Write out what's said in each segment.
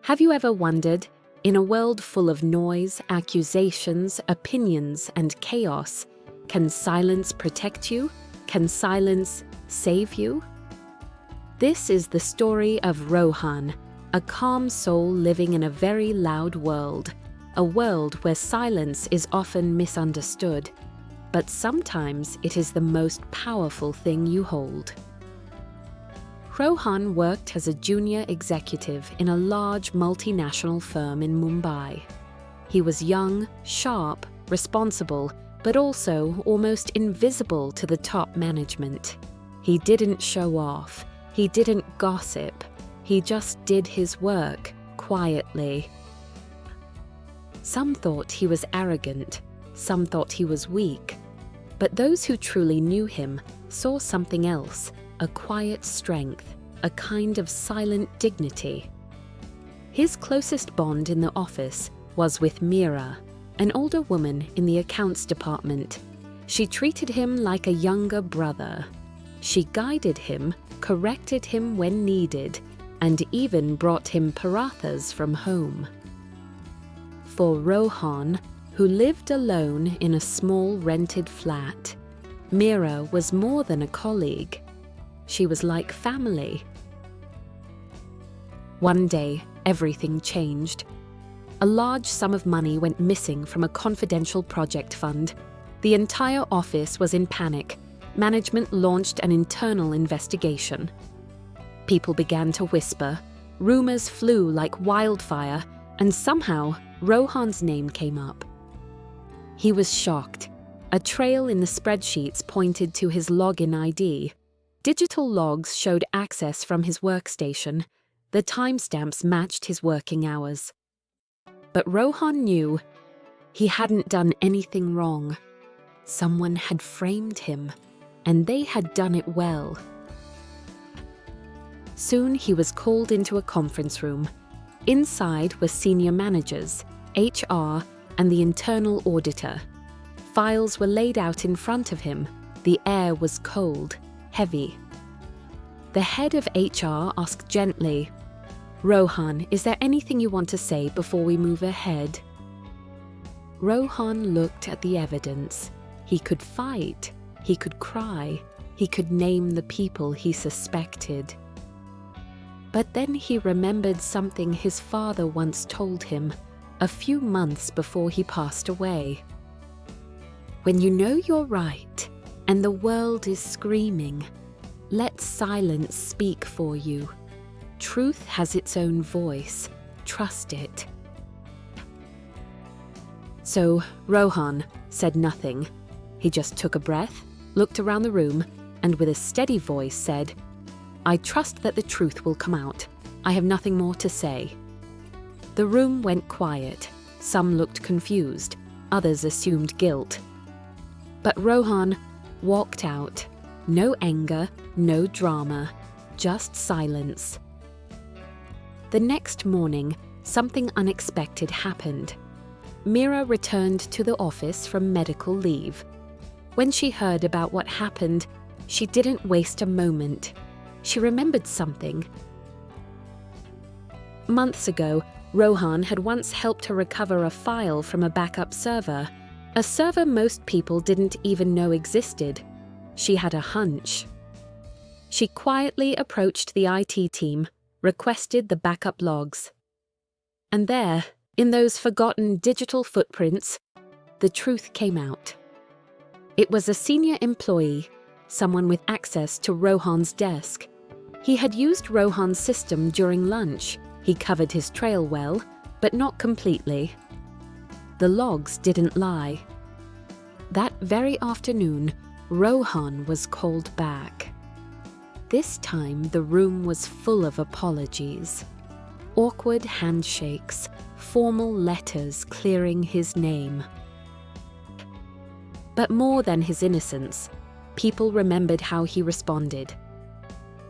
Have you ever wondered, in a world full of noise, accusations, opinions, and chaos, can silence protect you? Can silence save you? This is the story of Rohan, a calm soul living in a very loud world, a world where silence is often misunderstood, but sometimes it is the most powerful thing you hold. Rohan worked as a junior executive in a large multinational firm in Mumbai. He was young, sharp, responsible, but also almost invisible to the top management. He didn't show off. He didn't gossip. He just did his work quietly. Some thought he was arrogant. Some thought he was weak. But those who truly knew him saw something else, a quiet strength, a kind of silent dignity. His closest bond in the office was with Meera, an older woman in the accounts department. She treated him like a younger brother. She guided him, corrected him when needed, and even brought him parathas from home. For Rohan, who lived alone in a small rented flat, Meera was more than a colleague. She was like family. One day, everything changed. A large sum of money went missing from a confidential project fund. The entire office was in panic. Management launched an internal investigation. People began to whisper. Rumors flew like wildfire, and somehow Rohan's name came up. He was shocked. A trail in the spreadsheets pointed to his login ID. Digital logs showed access from his workstation. The timestamps matched his working hours. But Rohan knew he hadn't done anything wrong. Someone had framed him, and they had done it well. Soon he was called into a conference room. Inside were senior managers, HR, and the internal auditor. Files were laid out in front of him. The air was cold, heavy. The head of HR asked gently, "Rohan, is there anything you want to say before we move ahead?" Rohan looked at the evidence. He could fight. He could cry. He could name the people he suspected. But then he remembered something his father once told him a few months before he passed away. When you know you're right and the world is screaming, let silence speak for you. Truth has its own voice. Trust it. So Rohan said nothing. He just took a breath, looked around the room, and with a steady voice said, "I trust that the truth will come out. I have nothing more to say." The room went quiet. Some looked confused. Others assumed guilt. But Rohan walked out. No anger, no drama, just silence. The next morning, something unexpected happened. Meera returned to the office from medical leave. When she heard about what happened, she didn't waste a moment. She remembered something. Months ago, Rohan had once helped her recover a file from a backup server, a server most people didn't even know existed. She had a hunch. She quietly approached the IT team, requested the backup logs. And there, in those forgotten digital footprints, the truth came out. It was a senior employee, someone with access to Rohan's desk. He had used Rohan's system during lunch. He covered his trail well, but not completely. The logs didn't lie. That very afternoon, Rohan was called back. This time, the room was full of apologies. Awkward handshakes, formal letters clearing his name. But more than his innocence, people remembered how he responded.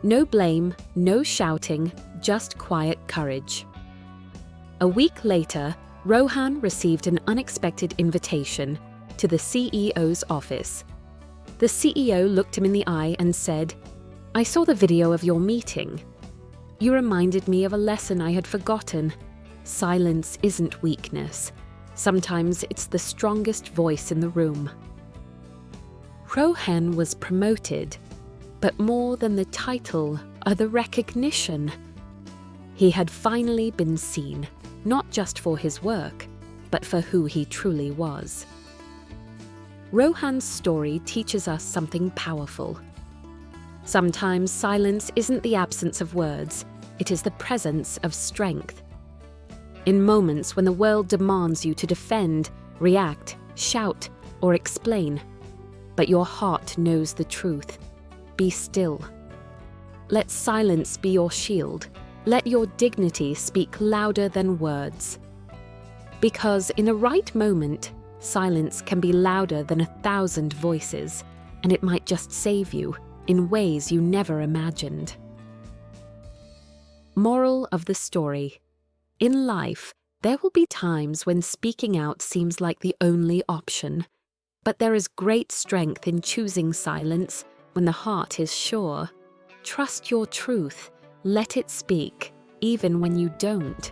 No blame, no shouting, just quiet courage. A week later, Rohan received an unexpected invitation to the CEO's office. The CEO looked him in the eye and said, "I saw the video of your meeting. You reminded me of a lesson I had forgotten. silence isn't weakness. Sometimes it's the strongest voice in the room. Rohan was promoted, but more than the title or the recognition. He had finally been seen, not just for his work, but for who he truly was. Rohan's story teaches us something powerful. Sometimes silence isn't the absence of words, it is the presence of strength. In moments when the world demands you to defend, react, shout, or explain, but your heart knows the truth, be still. Let silence be your shield. Let your dignity speak louder than words. Because in a right moment, silence can be louder than 1,000 voices, and it might just save you in ways you never imagined. Moral of the story: in life, there will be times when speaking out seems like the only option, but there is great strength in choosing silence when the heart is sure. Trust your truth, let it speak, even when you don't.